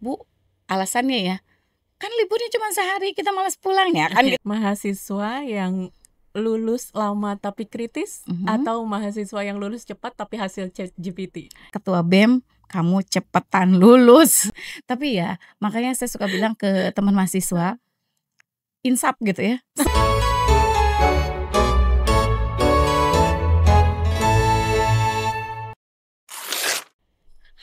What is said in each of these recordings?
Bu, alasannya ya, kan liburnya cuma sehari, kita malas pulang ya kan. Mahasiswa yang lulus lama tapi kritis atau mahasiswa yang lulus cepat tapi hasil ChatGPT? Ketua BEM, kamu cepetan lulus. Tapi ya makanya saya suka bilang ke teman mahasiswa, insaf gitu ya.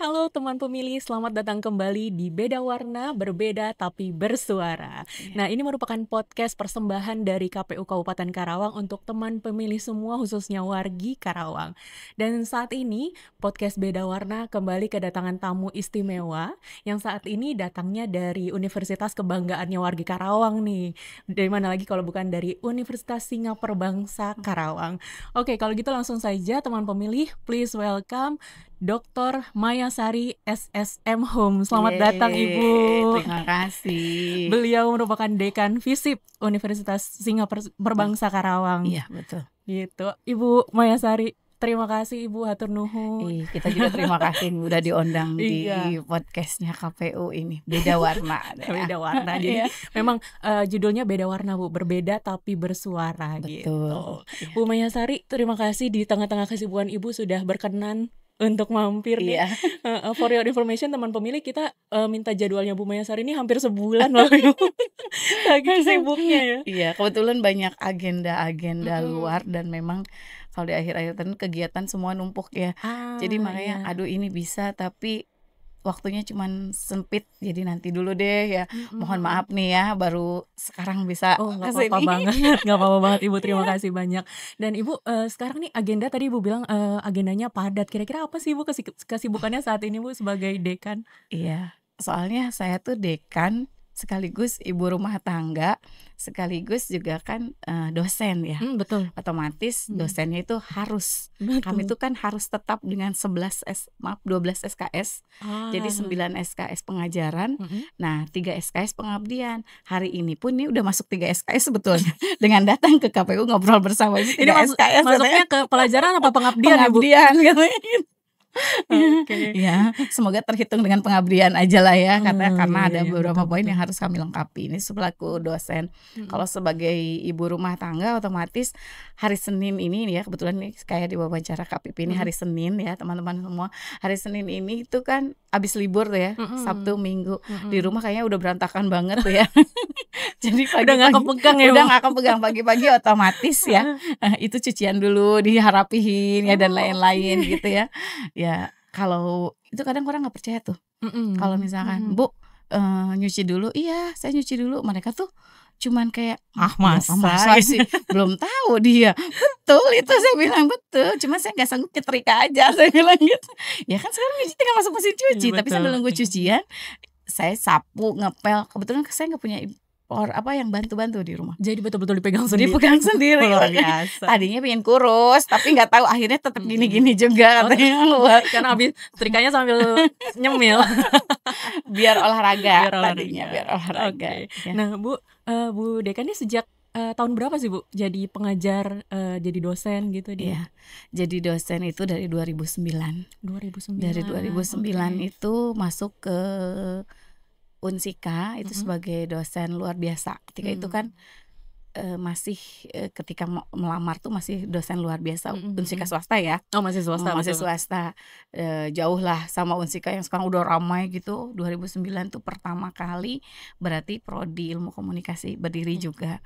Halo teman pemilih, selamat datang kembali di Beda Warna, Berbeda Tapi Bersuara. Nah, ini merupakan podcast persembahan dari KPU Kabupaten Karawang untuk teman pemilih semua, khususnya wargi Karawang. Dan saat ini, podcast Beda Warna kembali kedatangan tamu istimewa yang saat ini datangnya dari Universitas Kebanggaannya Wargi Karawang nih. Dari mana lagi kalau bukan dari Universitas Singapura Bangsa Karawang. Oke, kalau gitu langsung saja teman pemilih, please welcome Dr. Maya Sari SSM Hum. Selamat datang Ibu. Terima kasih. Beliau merupakan Dekan FISIP Universitas Singapura Berbangsa Karawang. Iya, betul. Gitu. Ibu Maya Sari, terima kasih Ibu, hatur nuhun. Kita juga terima kasih udah diundang di podcastnya KPU ini, Beda Warna. Beda Warna. Jadi memang judulnya Beda Warna Bu, berbeda tapi bersuara. Betul. Gitu. Bu Maya Sari, terima kasih di tengah-tengah kesibukan Ibu sudah berkenan untuk mampir nih. For your information teman pemilih, kita minta jadwalnya Bu Maya Sari ini hampir sebulan loh. Lagi sibuknya ya. Iya, kebetulan banyak agenda luar dan memang kalau di akhir-akhir tahun kegiatan semua numpuk ya. Jadi makanya aduh ini bisa tapi waktunya cuman sempit, jadi nanti dulu deh ya. Mohon maaf nih ya, baru sekarang bisa. Nggak apa-apa banget, nggak apa-apa banget Ibu, terima kasih banyak. Dan Ibu sekarang nih agenda tadi Ibu bilang agendanya padat. Kira-kira apa sih Ibu kesibukannya saat ini Bu sebagai dekan? Iya, soalnya saya tuh dekan sekaligus ibu rumah tangga, sekaligus juga kan dosen ya. Betul. Otomatis dosennya itu harus. Betul. Kami itu kan harus tetap dengan 12 SKS. Jadi 9 SKS pengajaran. Nah, 3 SKS pengabdian. Hari ini pun nih udah masuk 3 SKS sebetulnya. Dengan datang ke KPU ngobrol bersama ini 3 SKS. Masuknya ke pelajaran apa pengabdian ya Bu? Pengabdian gitu. Ya, semoga terhitung dengan pengabdian aja lah ya, karena ada beberapa poin yang harus kami lengkapi. Ini selaku dosen. Kalau sebagai ibu rumah tangga, otomatis hari Senin ini ya, kebetulan nih kayak di wawancara KPP ini hari Senin ya teman-teman semua. Hari Senin ini itu kan abis libur tuh ya, Sabtu Minggu di rumah kayaknya udah berantakan banget tuh ya. Jadi udah nggak kepegang ya, udah nggak kepegang pagi-pagi otomatis ya. Itu cucian dulu diharapihin ya dan lain-lain gitu ya. Ya kalau itu kadang orang nggak percaya tuh. Kalau misalkan Bu nyuci dulu, iya saya nyuci dulu. Mereka tuh cuman kayak masa sih belum tahu dia. Betul itu saya bilang betul. Cuma saya nggak sanggup nyetrika aja saya bilang gitu. Ya kan sekarang nyuci tinggal masuk mesin cuci. Tapi sambil nunggu cucian saya sapu ngepel. Kebetulan saya nggak punya yang bantu-bantu di rumah. Jadi betul-betul dipegang sendiri. Luar biasa. Tadinya pengen kurus, tapi nggak tahu akhirnya tetap gini-gini juga katanya. Karena habis setrikanya sambil nyemil. Biar olahraga. Biar olahraga. Okay. Ya. Nah, Bu Dekan ini sejak tahun berapa sih Bu jadi pengajar, jadi dosen gitu dia? Iya. Jadi dosen itu dari 2009. Dari 2009 itu masuk ke Unsika itu sebagai dosen luar biasa. Ketika itu kan masih ketika melamar tuh masih dosen luar biasa. Unsika swasta ya. Oh, masih swasta. Masih swasta. Jauh lah sama Unsika yang sekarang udah ramai gitu. 2009 tuh pertama kali berarti prodi ilmu komunikasi berdiri juga.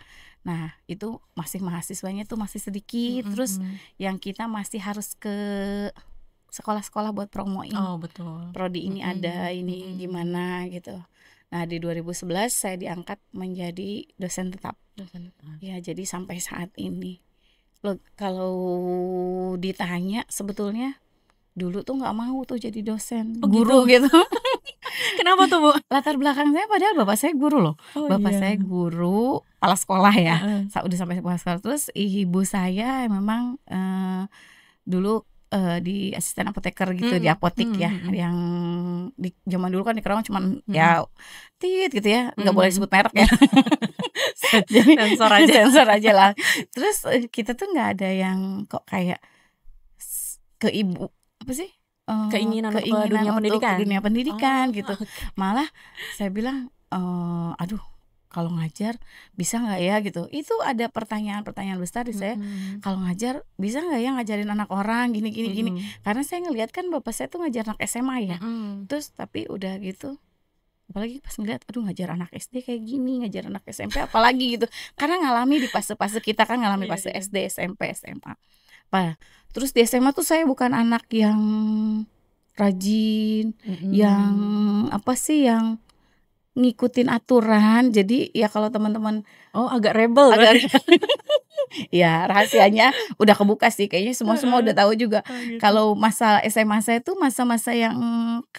Nah, itu masih mahasiswanya tuh masih sedikit. Terus yang kita masih harus ke sekolah-sekolah buat promoin. Oh, betul. Prodi ini ada, ini gimana gitu. Nah, di 2011 saya diangkat menjadi dosen tetap. Ya, jadi sampai saat ini. Loh, kalau ditanya sebetulnya dulu tuh nggak mau tuh jadi dosen, guru gitu. Kenapa tuh Bu? Latar belakang saya padahal bapak saya guru loh. Saya guru kepala sekolah ya. Udah sampai kepala sekolah. Terus ibu saya memang dulu di asisten apoteker gitu di apotik ya, yang di zaman dulu kan di Karawang cuman ya tit gitu ya, nggak boleh disebut merek ya. Jadi sensor aja lah. Terus kita tuh nggak ada yang kok kayak ke ibu apa sih Keinginan untuk ke dunia untuk pendidikan? dunia pendidikan gitu. Oke. Malah saya bilang, aduh kalau ngajar bisa nggak ya gitu. Itu ada pertanyaan-pertanyaan besar di saya, kalau ngajar bisa nggak ya ngajarin anak orang gini. Karena saya ngelihat kan bapak saya tuh ngajar anak SMA ya. Terus tapi udah gitu, apalagi pas ngeliat aduh ngajar anak SD kayak gini, ngajar anak SMP apalagi gitu. Karena ngalami di fase-fase kita kan, ngalami fase SD, SMP, SMA. Terus di SMA tuh saya bukan anak yang rajin, yang apa sih, yang ngikutin aturan. Jadi ya kalau teman-teman Oh, agak rebel agak ya rahasianya udah kebuka sih, kayaknya semua udah tahu juga. gitu. Kalau masa SMA saya tuh masa-masa yang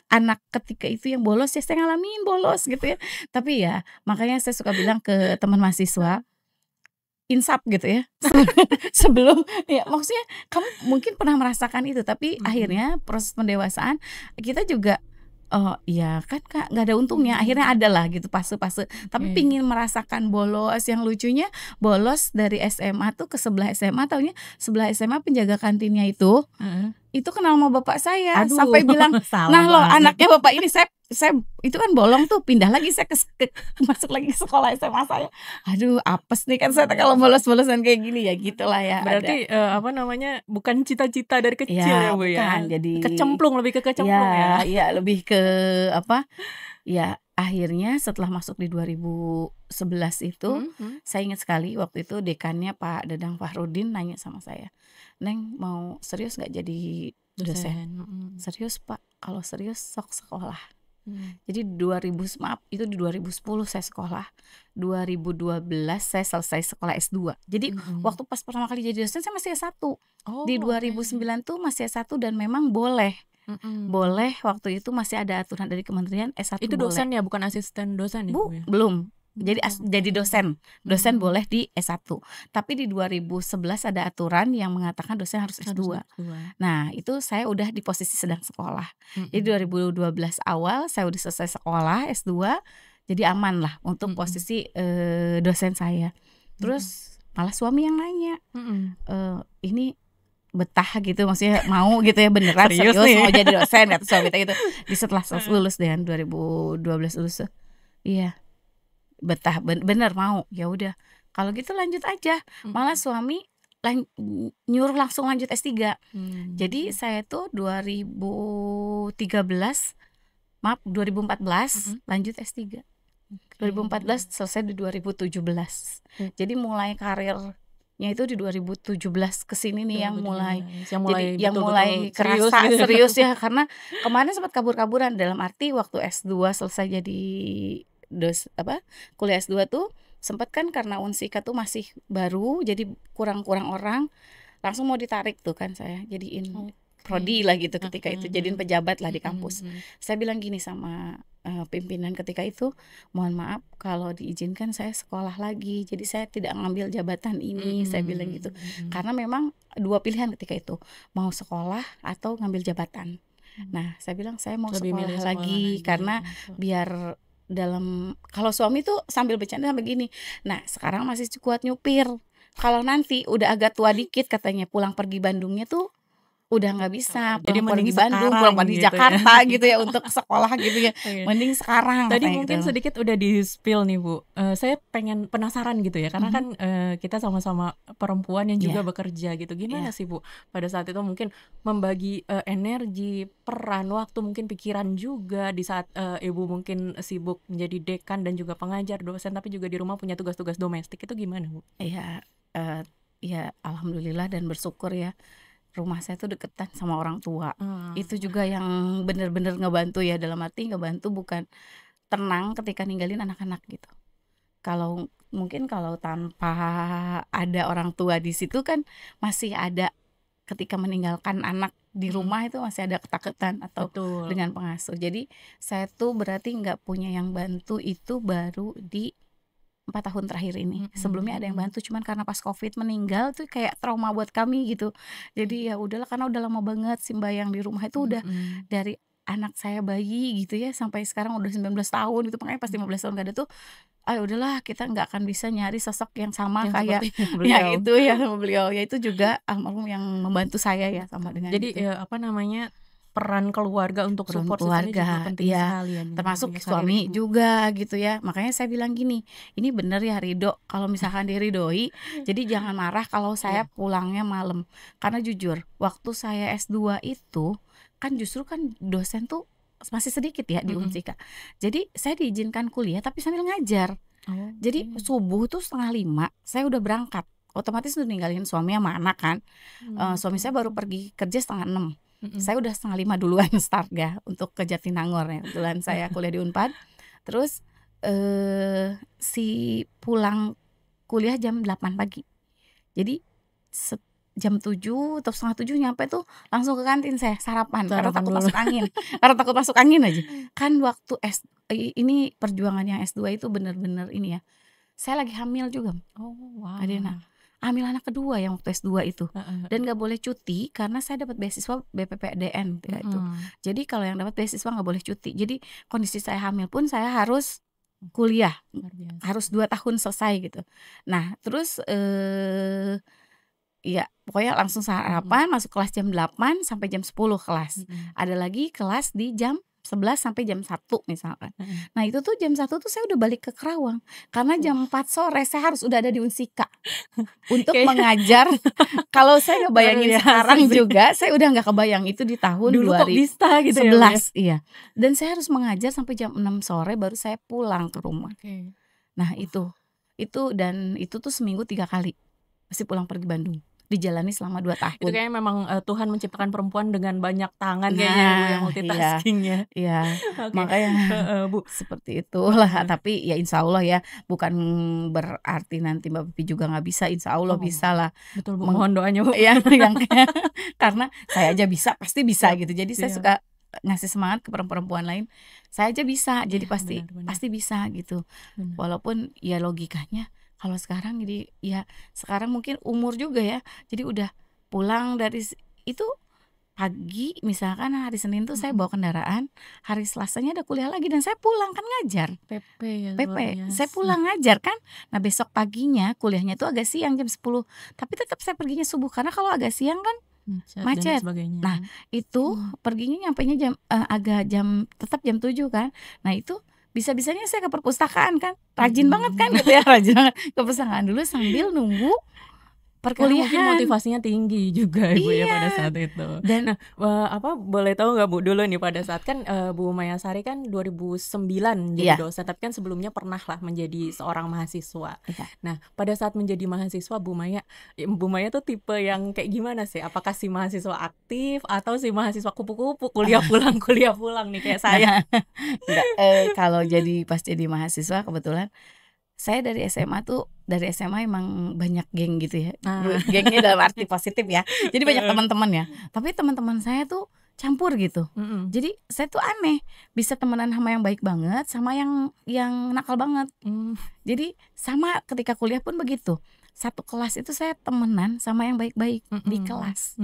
anak ketika itu yang bolos ya, saya ngalamin bolos gitu ya. Tapi ya makanya saya suka bilang ke teman mahasiswa, insaf gitu ya. Sebelum ya maksudnya kamu mungkin pernah merasakan itu, tapi akhirnya proses pendewasaan kita juga iya kan Kak, nggak ada untungnya. Akhirnya ada lah gitu fase-fase. Tapi pingin merasakan bolos. Yang lucunya bolos dari SMA tuh ke sebelah SMA, taunya sebelah SMA penjaga kantinnya itu kenal sama bapak saya. Aduh, Sampai bilang, sama nah lo banget. anaknya bapak ini. Saya itu kan bolong tuh, pindah lagi saya masuk lagi ke sekolah SMA saya. Aduh apes nih kan saya kalau bolos-bolosan kayak gini ya, gitulah ya. Berarti apa namanya, bukan cita-cita dari kecil Ya, ya Bu ya? bukan. Jadi lebih ke kecemplung ya? ya lebih ke apa, ya akhirnya setelah masuk di 2011 itu, saya ingat sekali waktu itu dekannya Pak Dadang Fahrudin nanya sama saya, "Neng mau serius nggak jadi dosen?" "Serius Pak, kalau serius sok sekolah." Jadi itu di 2010 saya sekolah, 2012 saya selesai sekolah S2. Jadi waktu pas pertama kali jadi dosen saya masih S1. Di 2009 tuh masih S1 dan memang boleh waktu itu masih ada aturan dari kementerian S1 Itu boleh. dosen ya, bukan asisten dosen ya Bu ya? Belum. Jadi dosen boleh di S1. Tapi di 2011 ada aturan yang mengatakan dosen harus S2. Nah itu saya udah di posisi sedang sekolah. Jadi 2012 awal saya udah selesai sekolah S2, jadi aman lah untuk posisi dosen saya. Terus malah suami yang nanya, ini betah gitu, maksudnya mau gitu ya, beneran serius mau jadi dosen kata suami kita gitu. Di setelah lulus dengan 2012 lulus, iya betah bener mau, ya udah kalau gitu lanjut aja. Malah suami nyuruh langsung lanjut S3. Jadi saya tuh 2014 lanjut S3. 2014 selesai di 2017. Jadi mulai karirnya itu di 2017 kesini nih yang mulai kerasa serius ya. Karena kemarin sempat kabur-kaburan, dalam arti waktu S2 selesai jadi kuliah S2 tuh sempat kan karena Unsika tuh masih baru, jadi kurang orang, langsung mau ditarik tuh kan saya jadiin prodi lah gitu ketika itu, jadiin pejabat lah di kampus. Saya bilang gini sama pimpinan ketika itu, mohon maaf kalau diizinkan saya sekolah lagi, jadi saya tidak ngambil jabatan ini, saya bilang gitu. Karena memang dua pilihan ketika itu, mau sekolah atau ngambil jabatan. Nah saya bilang saya mau sekolah lagi karena biar kalau suami tuh sambil bercanda sampai gini, nah sekarang masih kuat nyupir, kalau nanti udah agak tua dikit katanya pulang pergi Bandungnya tuh udah nggak bisa, jadi pulang pergi mending Bandung, pulang pergi gitu Jakarta gitu ya untuk sekolah gitu ya. Mending sekarang. Tadi katanya mungkin gitu. sedikit udah di spill nih Bu. Saya penasaran gitu ya, karena kan kita sama-sama perempuan yang juga bekerja gitu. Gimana sih Bu pada saat itu mungkin membagi energi, peran, waktu, mungkin pikiran juga di saat Ibu mungkin sibuk menjadi dekan dan juga pengajar, dosen, tapi juga di rumah punya tugas-tugas domestik, itu gimana Bu? Iya, ya alhamdulillah dan bersyukur ya. Rumah saya tuh deketan sama orang tua. Itu juga yang bener-bener ngebantu ya, dalam arti ngebantu bukan tenang ketika ninggalin anak-anak gitu. Kalau tanpa ada orang tua di situ kan masih ada, ketika meninggalkan anak di rumah itu masih ada ketakutan atau dengan pengasuh. Jadi saya tuh berarti nggak punya yang bantu itu baru di 4 tahun terakhir ini. Sebelumnya ada yang bantu, cuman karena pas COVID meninggal tuh kayak trauma buat kami gitu. Jadi ya udahlah, karena udah lama banget si Mbak yang di rumah itu udah dari anak saya bayi gitu ya sampai sekarang udah 19 tahun gitu. Makanya pas 15 tahun gak ada tuh, udahlah kita nggak akan bisa nyari sosok yang sama kayak yang itu ya sama beliau. Ya itu juga almarhum yang membantu saya ya sama dengan jadi gitu. apa namanya, peran keluarga untuk Peran support sistemnya juga keluarga, penting iya. sekali ya nih, Termasuk ya karir suami ibu. juga gitu ya. Makanya saya bilang gini, ini bener ya Ridho, kalau misalkan diridhoi, jadi jangan marah kalau saya Iya. pulangnya malam. Karena jujur, waktu saya S2 itu kan justru kan dosen tuh masih sedikit ya di Mhm. Unsika. Jadi saya diizinkan kuliah tapi sambil ngajar. Oh, Jadi oke. subuh tuh 4:30 saya udah berangkat. Otomatis udah ninggalin suami sama anak kan. Suami saya baru pergi kerja 5:30. Mhm. Saya udah 5:30 duluan start ya untuk ke Jatinangor ya. Kebetulan saya kuliah di Unpad. Terus si pulang kuliah jam 8 pagi. Jadi jam 7 atau setengah 7 nyampe tuh langsung ke kantin saya sarapan karena Sarapan takut dulu. masuk angin. Karena takut masuk angin aja. Kan waktu ini perjuangan yang S2 itu bener-bener ini ya. Saya lagi hamil juga, Oh, Adena. wah. Hamil anak kedua yang waktu S2 itu. Heeh. Dan nggak boleh cuti karena saya dapat beasiswa BPPDN ya itu. Jadi kalau yang dapat beasiswa nggak boleh cuti. Jadi kondisi saya hamil pun saya harus kuliah, Luar biasa. harus 2 tahun selesai gitu. Nah terus ya pokoknya langsung sarapan masuk kelas jam 8 sampai jam 10 kelas. Ada lagi kelas di jam 11 sampai jam 1 misalkan. Nah itu tuh jam 1 tuh saya udah balik ke Kerawang. Karena jam 4 sore saya harus udah ada di Unsika untuk Kayaknya mengajar. Kalau saya luar ngebayangin biasa sekarang sih. juga, saya udah nggak kebayang itu di tahun Dulu kok bisa gitu ya, Bu, ya? 2011, iya. Dan saya harus mengajar sampai jam 6 sore baru saya pulang ke rumah. Oke. Nah itu dan itu tuh seminggu 3 kali mesti pulang pergi Bandung. Dijalani selama 2 Itu tahun. kayaknya memang Tuhan menciptakan perempuan dengan banyak tangan kayaknya ya, Bu, yang Nah, multitasking-nya. iya. Oke. Makanya Heeh, Bu. seperti itulah. Tapi ya insya Allah ya, bukan berarti nanti Mbak Pipi juga nggak bisa, insya Allah Oh, bisa lah. betul, Bu. Mohon doanya, Bu. Yang karena saya aja bisa, pasti bisa Siap, gitu. Jadi saya siap. suka ngasih semangat ke perempuan lain. Saya aja bisa, jadi Iya, benar. pasti bisa gitu. Benar. Walaupun ya logikanya kalau sekarang jadi ya sekarang mungkin umur juga ya. Jadi udah pulang dari itu pagi misalkan hari Senin tuh saya bawa kendaraan, hari Selasanya ada kuliah lagi dan saya pulang kan ngajar. PP ya, luar PP, saya biasa. pulang ngajar kan. Nah besok paginya kuliahnya tuh agak siang jam 10. Tapi tetap saya perginya subuh karena kalau agak siang kan Macet dan macet. sebagainya. Nah itu perginya nyampainya tetap jam 7 kan. Nah itu bisa-bisanya saya ke perpustakaan kan. Rajin banget kan gitu ya, rajin banget ke perpustakaan dulu sambil nunggu Karena mungkin perkuliahan. motivasinya tinggi juga Ibu ya pada Iya. saat itu. Dan Nah, boleh tahu nggak Bu dulu nih pada saat kan Bu Mayasari kan 2009 jadi Iya. dosen, tapi kan sebelumnya pernah lah menjadi seorang mahasiswa. Iya. Nah, pada saat menjadi mahasiswa Bu Maya tuh tipe yang kayak gimana sih? Apakah si mahasiswa aktif atau si mahasiswa kupu-kupu kuliah pulang nih kayak saya? Enggak, kalau pas jadi mahasiswa kebetulan saya dari SMA emang banyak geng gitu ya. Gengnya dalam arti positif ya. Jadi banyak teman-teman ya. Tapi teman-teman saya tuh campur gitu. Jadi saya tuh aneh, bisa temenan sama yang baik banget sama yang nakal banget. Jadi sama ketika kuliah pun begitu. Satu kelas itu saya temenan sama yang baik-baik di kelas.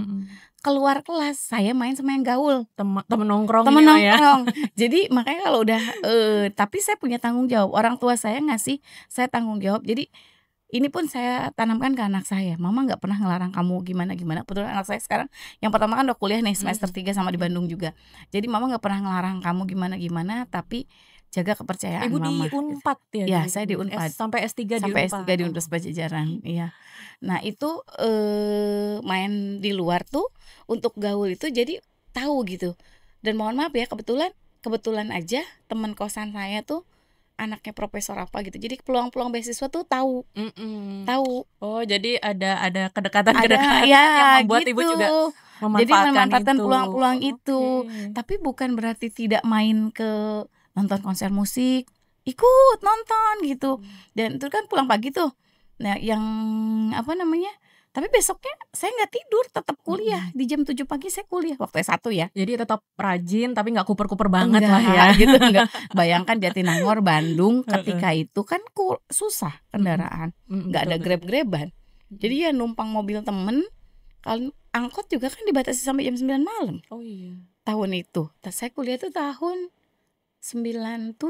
Keluar kelas saya main sama yang gaul, temen nongkrong temen nih, ya. nongkrong. Jadi makanya kalau udah tapi saya punya tanggung jawab. Orang tua saya ngasih saya tanggung jawab. Jadi ini pun saya tanamkan ke anak saya. Mama nggak pernah ngelarang kamu gimana-gimana. Kebetulan anak saya sekarang yang pertama kan udah kuliah nih semester 3 sama di Bandung juga. Jadi mama nggak pernah ngelarang kamu gimana-gimana, tapi jaga kepercayaan Ibu mama. di Unpad ya? Ya, saya di Unpad. Sampai S3 di Sampai Unpad. S3 di Universitas Pajajaran, iya. Nah itu main di luar tuh untuk gaul itu jadi tahu gitu. Dan mohon maaf ya kebetulan aja teman kosan saya tuh anaknya profesor apa gitu. Jadi peluang-peluang beasiswa tuh tahu. Oh, jadi ada kedekatan Ada, ya yang membuat gitu. Ibu juga Jadi memanfaatkan itu. peluang-peluang itu. Oke. Tapi bukan berarti tidak main ke nonton konser musik, ikut nonton gitu. Dan itu kan pulang pagi tuh. Nah, yang tapi besoknya saya nggak tidur, tetap kuliah. Di jam 7 pagi saya kuliah waktu S1 ya. Jadi tetap rajin tapi nggak kuper-kuper banget Enggak, lah ya. gitu enggak. Bayangkan Jatinangor Bandung ketika itu kan susah kendaraan. Enggak ada grab-graban. Jadi ya numpang mobil temen. Kalau angkot juga kan dibatasi sampai jam 9 malam. Oh iya. Tahun itu. Saya kuliah itu tahun 97.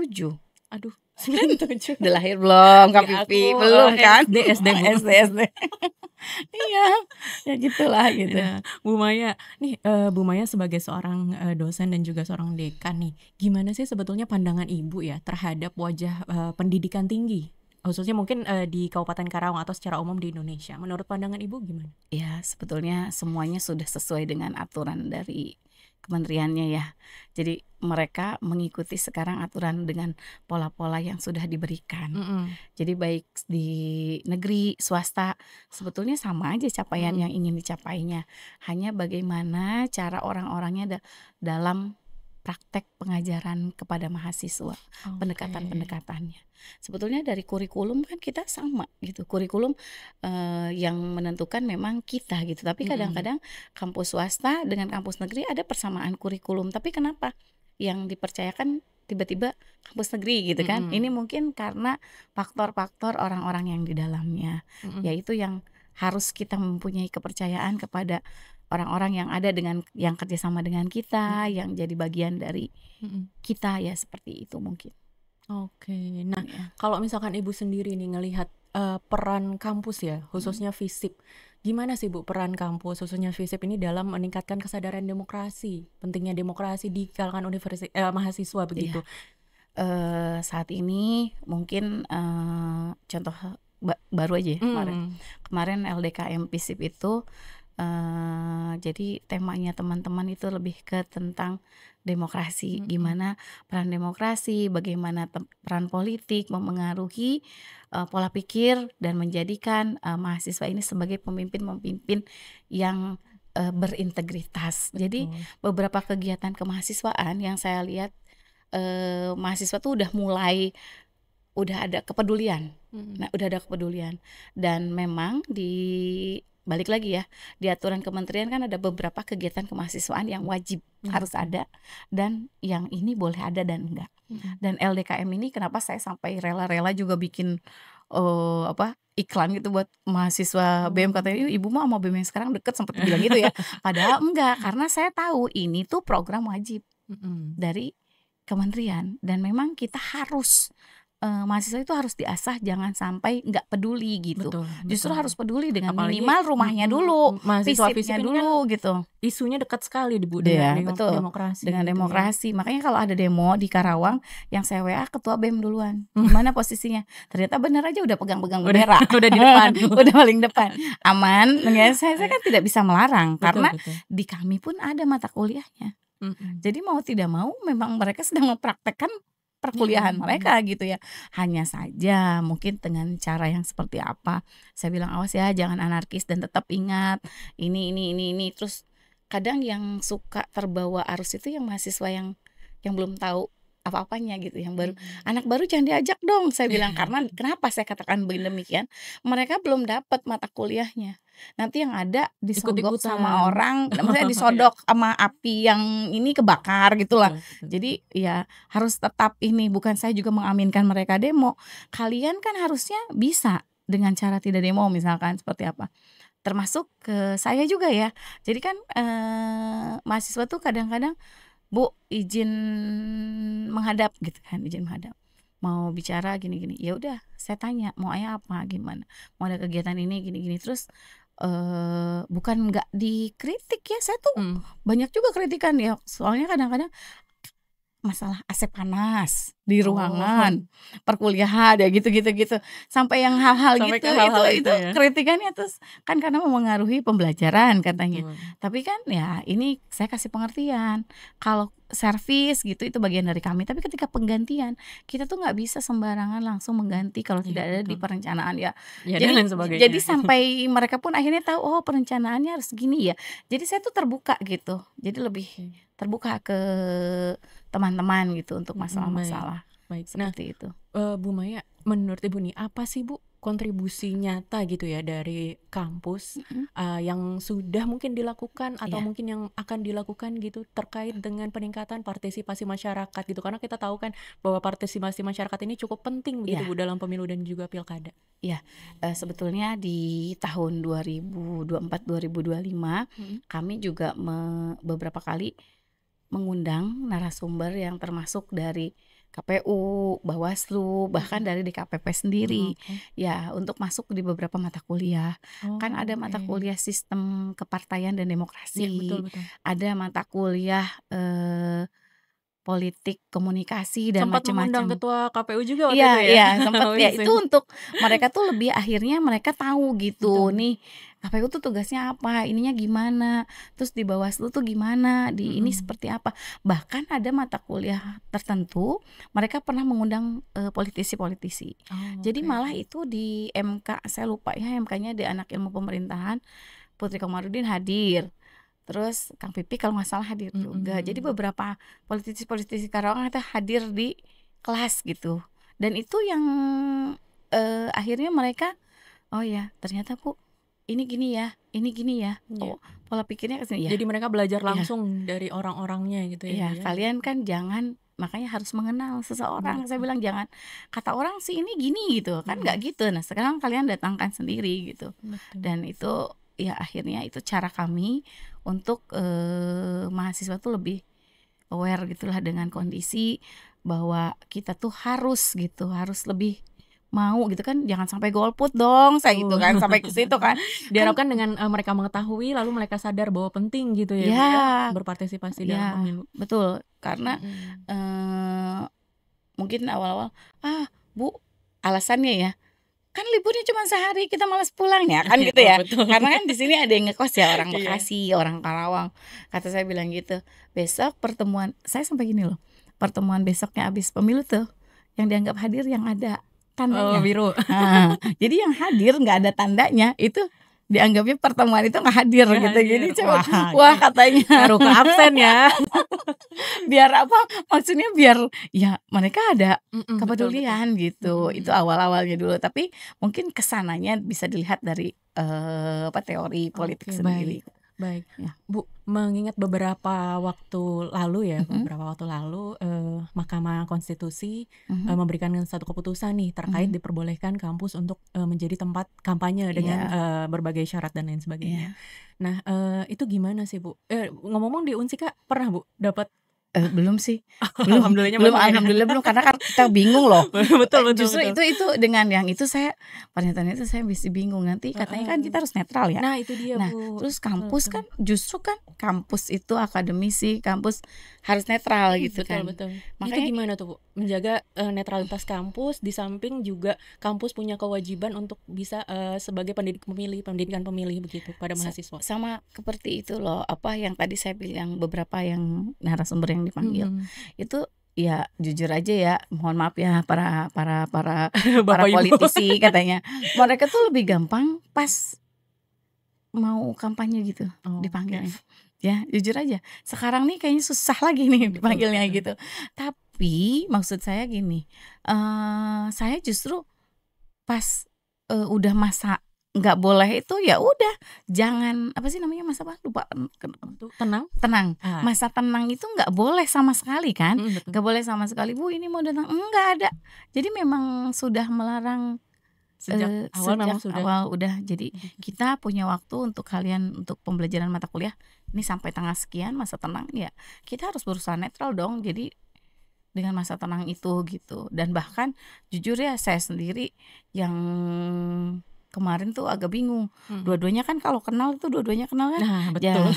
Aduh, 97. Udah lahir belum Kak Ya Vivi? aku Belum kan? SD Bu. SD. Iya, ya gitulah gitu. Nah, Bu Maya, nih Bu Maya sebagai seorang dosen dan juga seorang dekan nih, gimana sih sebetulnya pandangan Ibu ya terhadap wajah pendidikan tinggi? Khususnya mungkin di Kabupaten Karawang atau secara umum di Indonesia. Menurut pandangan Ibu gimana? Ya, sebetulnya semuanya sudah sesuai dengan aturan dari kementeriannya ya. Jadi mereka mengikuti sekarang aturan dengan pola-pola yang sudah diberikan. Jadi baik di negeri, swasta, sebetulnya sama aja capaian yang ingin dicapainya. Hanya bagaimana cara orang-orangnya dalam praktek pengajaran kepada mahasiswa, pendekatan-pendekatannya. Sebetulnya dari kurikulum kan kita sama gitu. Kurikulum yang menentukan memang kita gitu. Tapi kadang-kadang kampus swasta dengan kampus negeri ada persamaan kurikulum. Tapi kenapa yang dipercayakan tiba-tiba kampus negeri gitu kan? Ini mungkin karena faktor-faktor orang-orang yang di dalamnya, yaitu yang harus kita mempunyai kepercayaan kepada orang-orang yang ada dengan yang kerjasama dengan kita, yang jadi bagian dari kita ya, seperti itu mungkin. Oke. Nah, Ya. kalau misalkan Ibu sendiri nih ngelihat peran kampus ya, khususnya FISIP. Gimana sih Bu peran kampus khususnya FISIP ini dalam meningkatkan kesadaran demokrasi, pentingnya demokrasi di kalangan mahasiswa begitu? Saat ini mungkin contoh baru aja ya kemarin LDKM FISIP itu jadi temanya teman-teman itu lebih ke tentang demokrasi, gimana peran demokrasi, bagaimana peran politik memengaruhi pola pikir dan menjadikan mahasiswa ini sebagai pemimpin yang berintegritas. Jadi beberapa kegiatan kemahasiswaan yang saya lihat mahasiswa tuh udah ada kepedulian. Nah, udah ada kepedulian. Dan memang balik lagi ya, di aturan kementerian kan ada beberapa kegiatan kemahasiswaan yang wajib harus ada, dan yang ini boleh ada dan enggak. Dan LDKM ini kenapa saya sampai rela-rela juga bikin iklan gitu buat mahasiswa BEM, katanya ibu mah sama BEM yang sekarang deket, sempet bilang gitu ya. Padahal enggak, karena saya tahu ini tuh program wajib dari kementerian, dan memang kita harus mahasiswa itu harus diasah jangan sampai nggak peduli gitu. Justru harus peduli dengan apalagi minimal rumahnya dulu, FISIP-nya dulu kan gitu. Isunya dekat sekali Bu dengan demokrasi. Dengan demokrasi. Ya. Makanya kalau ada demo di Karawang, yang saya WA ketua BEM duluan. Gimana posisinya? Ternyata bener aja udah pegang-pegang bendera. Udah di depan. Udah paling depan. Aman. Ya, saya kan tidak bisa melarang karena di kami pun ada mata kuliahnya. Jadi mau tidak mau memang mereka sedang mempraktekkan perkuliahan mereka gitu ya. Hanya saja mungkin dengan cara yang seperti apa. Saya bilang awas ya, jangan anarkis dan tetap ingat ini. Terus kadang yang suka terbawa arus itu yang mahasiswa yang belum tahu apa-apanya gitu, yang baru anak baru jangan diajak dong, saya bilang. Karena kenapa saya katakan demikian? Mereka belum dapat mata kuliahnya. Nanti yang ada disogok sama orang, maksudnya disodok sama api yang ini, kebakar gitulah. Jadi ya harus tetap ini, bukan saya juga mengaminkan mereka demo. Kalian kan harusnya bisa dengan cara tidak demo misalkan, seperti apa. Termasuk ke saya juga ya. Jadi kan mahasiswa tuh kadang-kadang, Bu izin menghadap gitu kan, izin menghadap. Mau bicara gini-gini. Ya udah, saya tanya mau apa, gimana? Mau ada kegiatan ini gini-gini. Terus bukan nggak dikritik ya, saya tuh banyak juga kritikan ya. Soalnya kadang-kadang masalah AC panas di ruangan perkuliahan ya gitu. Sampai yang hal-hal gitu, itu ya. Kritikannya terus kan karena memengaruhi pembelajaran katanya. Tapi kan ya ini saya kasih pengertian. Kalau servis gitu itu bagian dari kami, tapi ketika penggantian kita tuh nggak bisa sembarangan langsung mengganti kalau tidak ada di perencanaan ya. Jadi sampai mereka pun akhirnya tahu, oh perencanaannya harus gini ya. Jadi saya tuh terbuka gitu. Jadi lebih terbuka ke teman-teman gitu untuk masalah-masalah seperti itu. Bu Maya, menurut Ibu nih apa sih Bu kontribusi nyata gitu ya dari kampus yang sudah mungkin dilakukan atau mungkin yang akan dilakukan gitu terkait dengan peningkatan partisipasi masyarakat gitu, karena kita tahu kan bahwa partisipasi masyarakat ini cukup penting begitu Bu dalam pemilu dan juga pilkada. Iya, sebetulnya di tahun 2024-2025 kami juga beberapa kali mengundang narasumber yang termasuk dari KPU, Bawaslu, bahkan dari DKPP sendiri. Oke. Ya, untuk masuk di beberapa mata kuliah. Kan Oh, ada mata oke. kuliah sistem kepartaian dan Iya, demokrasi, betul betul. ada mata kuliah politik, komunikasi dan Sempat mengundang macam-macam. ketua KPU juga waktu itu Iya ya? iya, sempet ya Wih, itu untuk mereka tuh lebih akhirnya mereka tahu gitu, betul. nih KPU tuh tugasnya apa, ininya gimana, terus di Bawaslu tuh gimana, di ini Mhm. seperti apa. Bahkan ada mata kuliah tertentu mereka pernah mengundang, politisi-politisi. Oh, Jadi oke. malah itu di MK, saya lupa ya MK-nya di Anak Ilmu Pemerintahan, Putri Komarudin hadir. Terus Kang Pipik kalau nggak salah hadir juga. Jadi Mhm. beberapa politisi-politisi Karawang itu hadir di kelas gitu. Dan itu yang akhirnya mereka, oh ya ternyata Bu ini gini ya, ini gini ya. Iya. Oh, pola pikirnya ke sini ya. Jadi mereka belajar Iya, langsung dari orang-orangnya gitu ya, Bu, iya ya? kalian kan jangan makanya harus mengenal seseorang. Saya Betul. bilang jangan kata orang sih ini gini gitu. Kan nggak Mhm. gitu. Nah, sekarang kalian datangkan sendiri gitu. Betul. Dan itu ya akhirnya itu cara kami untuk mahasiswa tuh lebih aware gitulah dengan kondisi bahwa kita tuh harus gitu, harus lebih mau gitu kan, jangan sampai golput dong, saya gitu kan, sampai ke situ kan. Kan Diharapkan dengan, mereka mengetahui lalu mereka sadar bahwa penting gitu ya, Bu, ya, ya, berpartisipasi dalam ya pemilu. betul. Karena Mhm. eh, mungkin awal-awal, ah Bu, alasannya ya kan liburnya cuma sehari kita malas pulang ya kan gitu Oh, ya, betul. karena kan di sini ada yang ngekos ya orang Iya. Bekasi, orang Karawang. Kata saya bilang gitu, besok pertemuan saya sampai gini loh, pertemuan besoknya habis pemilu tuh yang dianggap hadir yang ada Oh, tandanya. biru. Jadi yang hadir nggak ada tandanya itu dianggapnya pertemuan itu nggak hadir Nggak gitu. hadir. Jadi coba Wah, wah ini katanya ngaruh ke absen ya. biar apa, maksudnya biar ya mereka ada Mhm, betul betul. kepedulian gitu. Itu Mhm. awal-awalnya dulu, tapi mungkin kesananya bisa dilihat dari, teori politik Oke, baik sendiri. baik. Ya, Bu, mengingat beberapa waktu lalu ya, mhm Mahkamah Konstitusi, mhm memberikan satu keputusan nih terkait mhm, diperbolehkan kampus untuk, menjadi tempat kampanye dengan, iya berbagai syarat dan lain sebagainya. iya. Nah, itu gimana sih, Bu? Ngomong-ngomong di Unsika pernah, Bu, dapat Belum sih, belum alhamdulillahnya belum, belum ya? alhamdulillah belum, karena kan kita bingung loh. Betul betul Justru betul. itu dengan yang itu saya pernyataan itu saya masih bingung, nanti katanya kan Heeh. kita harus netral ya. Nah itu dia, Nah, Bu. terus Betul kampus betul. kan justru kan kampus itu akademisi, kampus harus netral gitu Betul kan. betul. Itu Makanya gimana tuh, Bu? Menjaga, netralitas kampus, di samping juga kampus punya kewajiban untuk bisa, sebagai pendidikan pemilih begitu pada mahasiswa. sama seperti itu loh, apa yang tadi saya bilang beberapa yang narasumber yang dipanggil. Mhm. Itu ya jujur aja ya, mohon maaf ya para Bapak Ibu. politisi katanya. Mereka tuh lebih gampang pas mau kampanye gitu Oke. dipanggilnya. Ya, jujur aja. Sekarang nih kayaknya susah lagi nih Betul dipanggilnya betul. gitu. Tapi maksud saya gini, saya justru pas, udah masa nggak boleh itu ya udah jangan apa sih namanya masa apa? Lupa, Apa tuh? Tenang? tenang. Ah, Masa tenang itu nggak boleh sama sekali kan, betul. nggak boleh sama sekali, "Bu, ini mau datang," enggak ada. Jadi memang sudah melarang, Sejak awal sejak memang sudah awal udah. Jadi begitu. kita punya waktu untuk kalian untuk pembelajaran mata kuliah ini sampai tanggal sekian masa tenang, ya kita harus berusaha netral dong. Jadi dengan masa tenang itu gitu. Dan bahkan jujur ya saya sendiri yang kemarin tuh agak bingung. Mhm. Dua-duanya kan kalau kenal tuh dua-duanya kenal kan. Nah betul. Ya,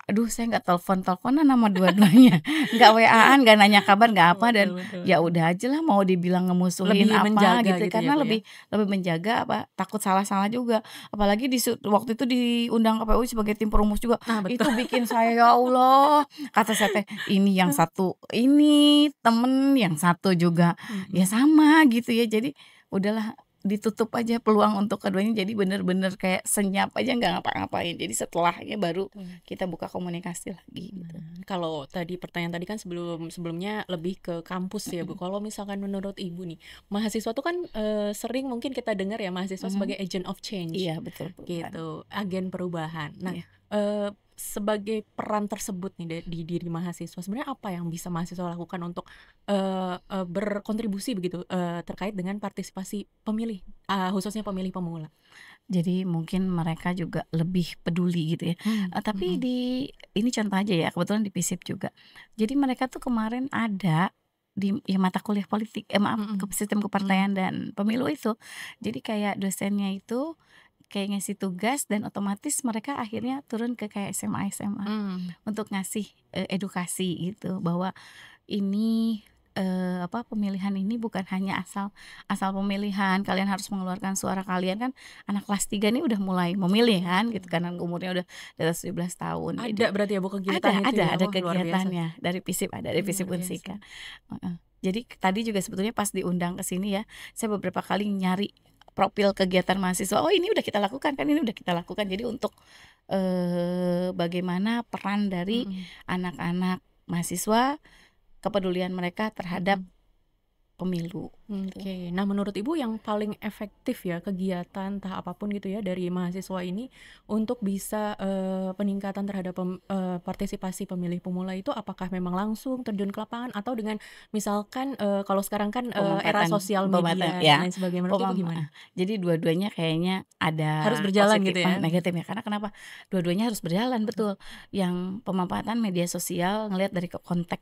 aduh saya nggak telepon-teleponan sama dua-duanya. Nggak WA-an, nggak nanya kabar, nggak apa, dan Betul betul ya betul. udah aja lah mau dibilang ngemusuhin Lebih apa menjaga gitu gitu ya, karena Bu, ya? lebih lebih menjaga apa takut salah-salah juga. Apalagi waktu itu diundang KPU sebagai tim perumus juga. Nah betul. Itu bikin saya ya Allah, kata saya teh ini yang satu ini temen, yang satu juga ya Mhm. sama gitu ya. Jadi udahlah ditutup aja peluang untuk keduanya, jadi bener-bener kayak senyap aja nggak ngapa-ngapain. Jadi setelahnya baru Betul. kita buka komunikasi lagi gitu. Nah, kalau tadi pertanyaan tadi kan sebelumnya lebih ke kampus ya, Bu. Mhm Kalau misalkan menurut Ibu nih, mahasiswa tuh kan, sering mungkin kita dengar ya mahasiswa mhm. sebagai agent of change Iya betul perubahan. gitu, agen perubahan. Nah, Iya. sebagai peran tersebut nih di diri mahasiswa, sebenarnya apa yang bisa mahasiswa lakukan untuk, eee eee, berkontribusi begitu, terkait dengan partisipasi pemilih, khususnya pemilih pemula? Jadi mungkin mereka juga lebih peduli gitu ya. Tapi Mhm. ini contoh aja ya, kebetulan di FISIP juga. Jadi mereka tuh kemarin ada di ya mata kuliah politik, maaf, Mhm. sistem kepartaian dan pemilu itu. Jadi kayak dosennya itu kayak ngasih tugas dan otomatis mereka akhirnya turun ke kayak SMA untuk ngasih, edukasi gitu bahwa ini, pemilihan ini bukan hanya asal asal pemilihan, kalian harus mengeluarkan suara kalian. Kan anak kelas 3 nih udah mulai memilih kan gitu, karena umurnya udah di atas 17 tahun. Ada Jadi berarti ya Bu kegiatan itu ya? ada Wah luar biasa kegiatannya dari FISIP, ada dari FISIP luar biasa. Unsika, heeh. Jadi tadi juga sebetulnya pas diundang ke sini ya, saya beberapa kali nyari profil kegiatan mahasiswa, oh ini udah kita lakukan kan, ini udah kita lakukan. Jadi untuk, bagaimana peran dari Mhm. anak-anak mahasiswa, kepedulian mereka terhadap Mhm. pemilu, gitu. Oke. Nah, menurut Ibu yang paling efektif ya kegiatan entah apapun gitu ya dari mahasiswa ini untuk bisa, peningkatan terhadap partisipasi pemilih pemula itu apakah memang langsung terjun ke lapangan atau dengan misalkan, kalau sekarang kan, era sosial media dan Ya, lain sebagainya, menurut Ibu gimana? jadi dua-duanya kayaknya Harus ada berjalan gitu positif ya? negatifnya, karena kenapa? Dua-duanya harus berjalan, betul. Yang pemanfaatan media sosial ngelihat dari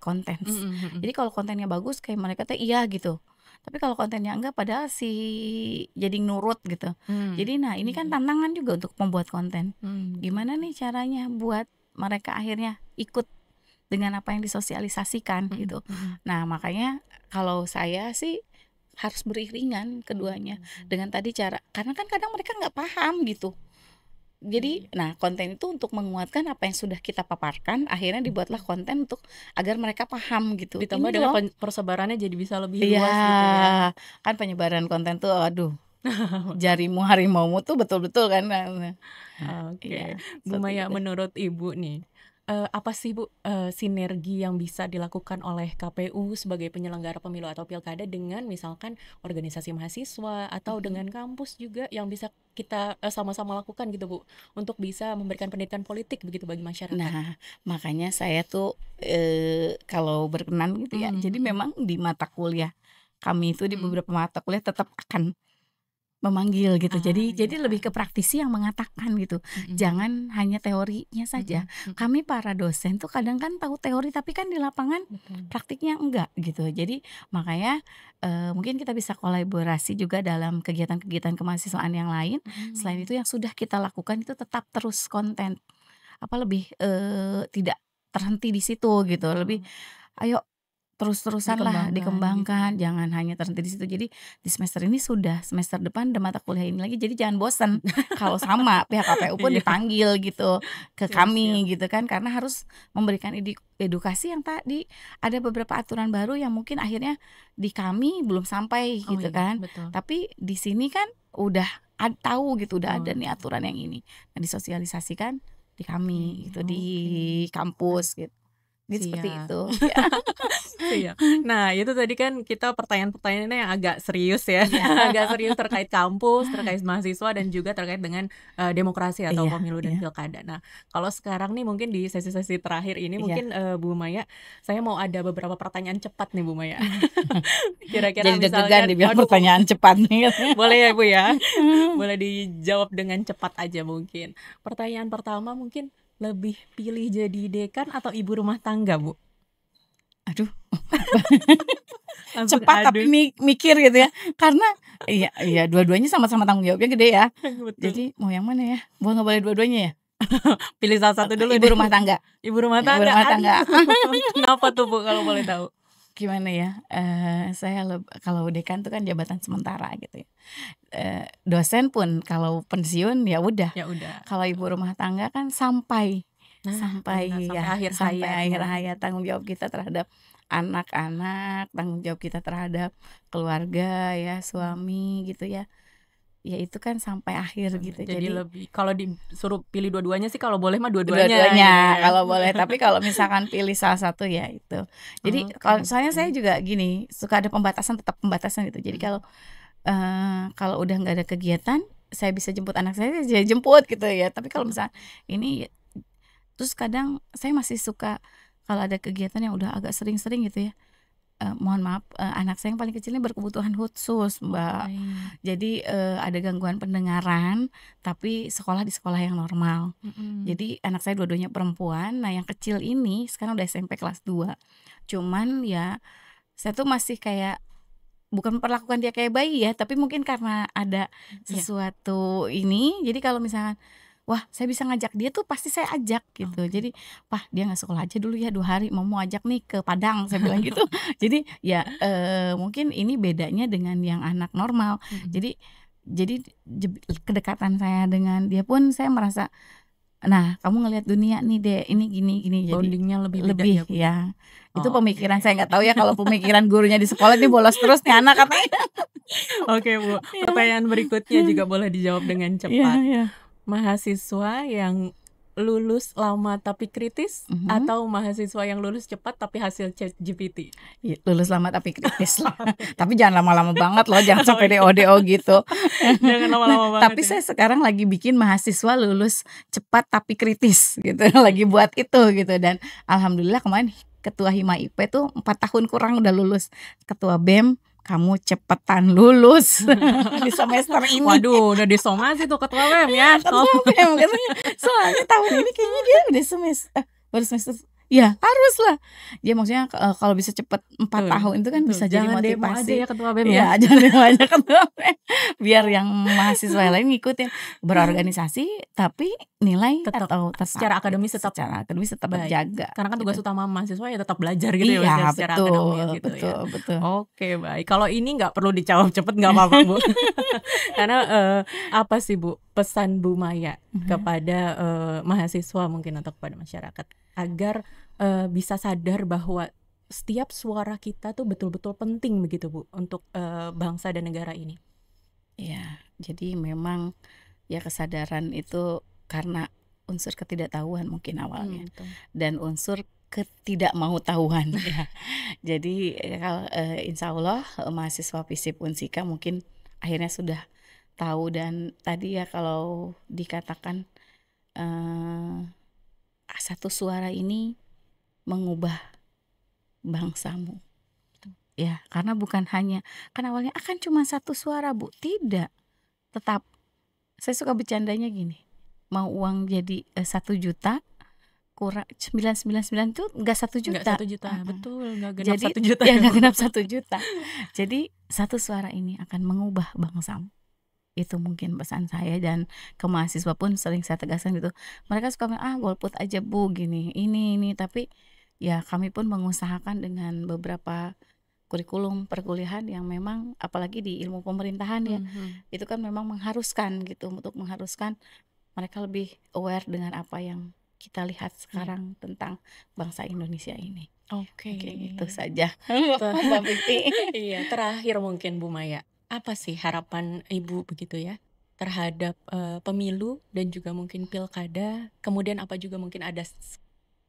konten. Mhm mhm. Jadi kalau kontennya bagus kayak mereka teh iya gitu, tapi kalau kontennya enggak padahal jadi nurut gitu. Jadi nah ini kan Iya. tantangan juga untuk membuat konten. Betul Gimana betul. nih caranya buat mereka akhirnya ikut dengan apa yang disosialisasikan Mhm gitu. mhm. Nah, makanya kalau saya sih harus beriringan keduanya Mmm. dengan tadi cara, karena kan kadang mereka nggak paham gitu. Jadi, Iya. nah konten itu untuk menguatkan apa yang sudah kita paparkan, akhirnya dibuatlah konten untuk agar mereka paham gitu. Ditambah Ini dengan loh, persebarannya jadi bisa lebih iya, luas gitu ya. kan penyebaran konten tuh, aduh, jarimu harimaumu tuh betul-betul kan. Nah, Oke, iya, Bu seperti Maya itu. menurut Ibu nih, apa sih Bu, sinergi yang bisa dilakukan oleh KPU sebagai penyelenggara pemilu atau pilkada dengan misalkan organisasi mahasiswa atau Mhm. dengan kampus juga yang bisa kita, sama-sama lakukan gitu Bu, untuk bisa memberikan pendidikan politik begitu bagi masyarakat? Nah, makanya saya tuh, kalau berkenan gitu ya, Mmm, jadi mhm, memang di mata kuliah kami itu di mhm. beberapa mata kuliah tetap akan memanggil gitu. Ah, Jadi iya. lebih ke praktisi yang mengatakan gitu, Mhm, jangan hanya teorinya saja. mhm mhm. Kami para dosen tuh kadang kan tahu teori tapi kan di lapangan Betul. praktiknya enggak gitu. Jadi makanya, mungkin kita bisa kolaborasi juga dalam kegiatan-kegiatan kemahasiswaan yang lain. Selain Mmm, itu yang sudah kita lakukan itu tetap terus konten. Apa lebih, tidak terhenti di situ gitu, lebih betul. ayo terus-terusanlah Dikembangkan gitu ya. dikembangkan, jangan hanya terhenti di situ. Jadi di semester ini sudah, semester depan ada mata kuliah ini lagi, jadi jangan bosen kalau sama pihak KPU pun Iya, dipanggil gitu ke siap siap. kami gitu kan, karena harus memberikan edukasi yang tadi ada beberapa aturan baru yang mungkin akhirnya di kami belum sampai Oh gitu iya, kan, betul. tapi di sini kan udah tahu gitu, udah ada Oh, nih aturan yang ini. Nah disosialisasikan di kami gitu, di oke. Menarik. kampus gitu. Jadi seperti Siap. itu, ya. Siap. Nah, itu tadi kan kita pertanyaan-pertanyaannya yang agak serius ya, Iya, agak serius terkait kampus, terkait mahasiswa, dan juga terkait dengan, demokrasi atau iya, pemilu dan iya, pilkada. Nah, kalau sekarang nih mungkin di sesi-sesi terakhir ini iya, mungkin, Bu Maya, saya mau ada beberapa pertanyaan cepat nih Bu Maya. iya. Kira-kira Jadi deg-degan misalkan dibilang waduh pertanyaan cepat nih katanya. boleh ya Bu ya? Boleh dijawab dengan cepat aja mungkin. Pertanyaan pertama mungkin, lebih pilih jadi dekan atau ibu rumah tangga Bu? Aduh, Langsung cepat tapi adu. mikir gitu ya. Karena iya iya dua-duanya sama-sama tanggung jawabnya gede ya. Betul. Jadi mau yang mana ya? Nggak boleh dua-duanya ya? Pilih salah satu dulu Ibu deh, rumah Bu. tangga, Ibu rumah ibu tangga, rumah aduh, tangga. kenapa tuh, Bu, kalau boleh tahu? Gimana ya, saya kalau dekan tuh kan jabatan sementara gitu ya. Dosen pun kalau pensiun ya udah. Ya udah. Kalau ibu rumah tangga kan sampai Nah, benar, sampai sampai ya akhir sampai akhir hayatnya. hayat, tanggung jawab kita terhadap anak-anak, tanggung jawab kita terhadap keluarga ya, Mmm, suami gitu ya. Ya itu kan sampai akhir bener. gitu. Jadi Jadi lebih kalau disuruh pilih dua-duanya sih kalau boleh mah dua-duanya gitu dua-duanya ya. kalau boleh, tapi kalau misalkan pilih salah satu ya itu. Jadi Oke kalau soalnya saya oke. juga gini, suka ada pembatasan, tetap pembatasan gitu. Jadi Mhm. kalau udah nggak ada kegiatan, saya bisa jemput anak saya jemput gitu ya. Tapi kalau Mhm. misalnya ini terus kadang saya masih suka kalau ada kegiatan yang udah agak sering-sering gitu ya, mohon maaf, anak saya yang paling kecil ini berkebutuhan khusus, Oh, Mbak. baik. Jadi, ada gangguan pendengaran, tapi sekolah di sekolah yang normal. Mhm. Jadi anak saya dua-duanya perempuan, nah yang kecil ini sekarang udah SMP kelas 2. Cuman ya saya tuh masih kayak bukan memperlakukan dia kayak bayi ya, tapi mungkin karena ada Iya. sesuatu ini, jadi kalau misalkan wah saya bisa ngajak dia tuh pasti saya ajak gitu. Oke. Jadi, "Pah dia nggak sekolah aja dulu ya 2 hari, mau ajak nih ke Padang," saya bilang gitu. Jadi ya, mungkin ini bedanya dengan yang anak normal. Mhm. Jadi kedekatan saya dengan dia pun saya merasa, "Nah kamu ngelihat dunia nih Dek, ini gini gini." Jadi Bondingnya lebih beda lebih ya Bu? ya. Itu Oke. pemikiran saya nggak tahu ya kalau pemikiran gurunya di sekolah nih bolos terus nih anak katanya. Oke Bu, Iya. pertanyaan berikutnya juga boleh dijawab dengan Iya cepat. iya. Mahasiswa yang lulus lama tapi kritis atau mahasiswa yang lulus cepat tapi hasil ChatGPT? Iya, lulus lama tapi kritis lah. Tapi jangan lama-lama banget loh, jangan sampai DO gitu. Jangan lama-lama banget Tapi ya. saya sekarang lagi bikin mahasiswa lulus cepat tapi kritis gitu, lagi buat itu gitu. Dan alhamdulillah kemarin ketua Hima IP tuh 4 tahun kurang udah lulus. Ketua BEM, kamu cepetan lulus di semester ini. Waduh, udah disomasi tuh ketua BEM ya. Ketua BEM katanya. Soalnya tahun ini kayaknya dia udah baru semester. Ya harus lah. Dia maksudnya kalau bisa cepet 4 tahun itu kan bisa jadi Jangan demo aja motivasi. ya ketua BEM Iya, ya. jangan demo aja ketua BEM. Biar yang mahasiswa lain ngikutin, berorganisasi tapi nilai Tetap atau secara akademis tetap secara akademis tetap baik. terjaga. Karena kan tugas gitu. utama mahasiswa ya tetap belajar gitu ya Iya, Mas, secara akademis gitu ya. betul. Oke, baik. Kalau ini nggak perlu dijawab cepet nggak apa-apa Bu. Karena apa sih Bu pesan Bu Maya kepada mahasiswa mungkin atau kepada masyarakat agar bisa sadar bahwa setiap suara kita tuh betul-betul penting begitu Bu untuk bangsa dan negara ini. Ya, jadi memang ya kesadaran itu karena unsur ketidaktahuan mungkin awalnya Betul. dan unsur ketidakmautahuan ya. Jadi kalau insya Allah mahasiswa FISIP Unsika mungkin akhirnya sudah tahu. Dan tadi ya kalau dikatakan satu suara ini mengubah bangsamu. Ya, karena bukan hanya kan awalnya akan cuma satu suara Bu, tidak. Tetap saya suka bercandanya gini, mau uang jadi 1 juta kurang 999 itu enggak 1 Nggak juta. 1 juta, betul nggak genap Jadi 1 juta ya ya, nggak Bu. genap 1 juta. Jadi satu suara ini akan mengubah bangsamu. Itu mungkin pesan saya. Dan ke mahasiswa pun sering saya tegaskan gitu. Mereka suka bilang, golput aja Bu gini, ini. Tapi ya kami pun mengusahakan dengan beberapa kurikulum perkuliahan yang memang apalagi di ilmu pemerintahan ya, itu kan memang mengharuskan gitu, untuk mengharuskan mereka lebih aware dengan apa yang kita lihat sekarang tentang bangsa Indonesia ini. Oke. Mungkin itu saja Mbak Pipi. Iya, terakhir mungkin Bu Maya, apa sih harapan Ibu begitu ya terhadap pemilu dan juga mungkin pilkada, kemudian apa juga mungkin ada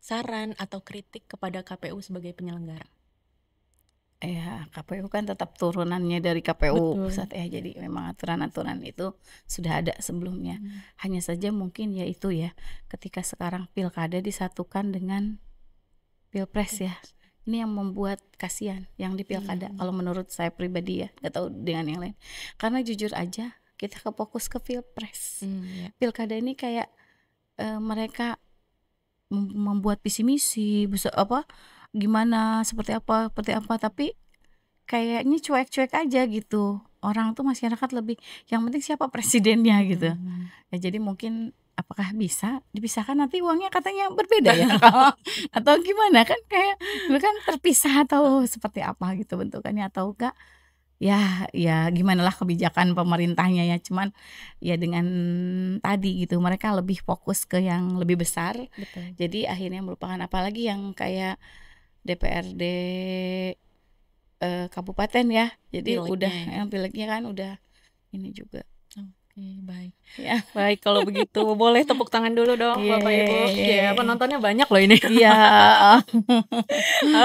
saran atau kritik kepada KPU sebagai penyelenggara? Ya, KPU kan tetap turunannya dari KPU Betul. pusat ya, jadi memang aturan-aturan itu sudah ada sebelumnya. Hanya saja mungkin ya itu ya, ketika sekarang pilkada disatukan dengan pilpres ya, ini yang membuat kasihan yang di pilkada. Kalau menurut saya pribadi ya, nggak tahu dengan yang lain. Karena jujur aja kita fokus ke pilpres. Ya. Pilkada ini kayak mereka membuat visi misi, bisa gimana seperti apa, tapi kayaknya cuek-cuek aja gitu. Orang tuh masyarakat lebih yang penting siapa presidennya gitu. Ya jadi mungkin apakah bisa dipisahkan, nanti uangnya katanya berbeda ya atau gimana kan, kayak dulu kan terpisah atau seperti apa gitu bentukannya, atau enggak ya gimana lah kebijakan pemerintahnya ya. Cuman ya dengan tadi gitu mereka lebih fokus ke yang lebih besar. Betul. Jadi akhirnya melupakan apalagi yang kayak DPRD kabupaten ya. Jadi Pileknya udah ya. yang pileknya kan udah ini juga. Oke, baik. Ya. Baik kalau begitu boleh tepuk tangan dulu dong Bapak Ibu. Ya, Yeay. penontonnya banyak loh ini. Iya.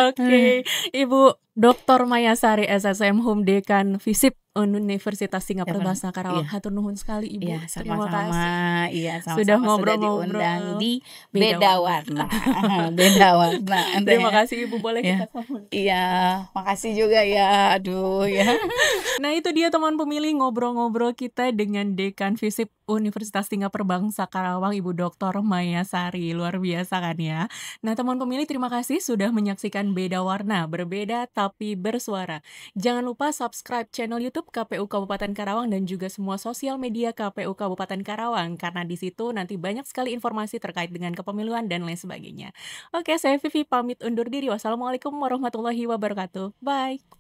Oke, Ibu Dr. Mayasari SSM Hum Dekan FISIP Universitas Singapura Bahasa Karawang. Iya. Hatur nuhun sekali Ibu. Iya, Terima sama-sama. kasih. Iya, sama-sama Sudah sudah ngobrol-ngobrol. diundang di Beda Beda Warna. Beda Warna. Terima kasih Ibu, boleh Ya. kita sambung. Iya, makasih juga ya. Aduh ya. Nah itu dia teman pemilih ngobrol-ngobrol kita dengan Dekan FISIP Universitas Tinggal Bangsa Karawang, Ibu Dr. Maya Sari. Luar biasa kan ya. Nah, teman pemilih, terima kasih sudah menyaksikan Beda Warna, berbeda tapi bersuara. Jangan lupa subscribe channel YouTube KPU Kabupaten Karawang dan juga semua sosial media KPU Kabupaten Karawang, karena di situ nanti banyak sekali informasi terkait dengan kepemiluan dan lain sebagainya. Oke, saya Vivi pamit undur diri. Wassalamualaikum warahmatullahi wabarakatuh. Bye.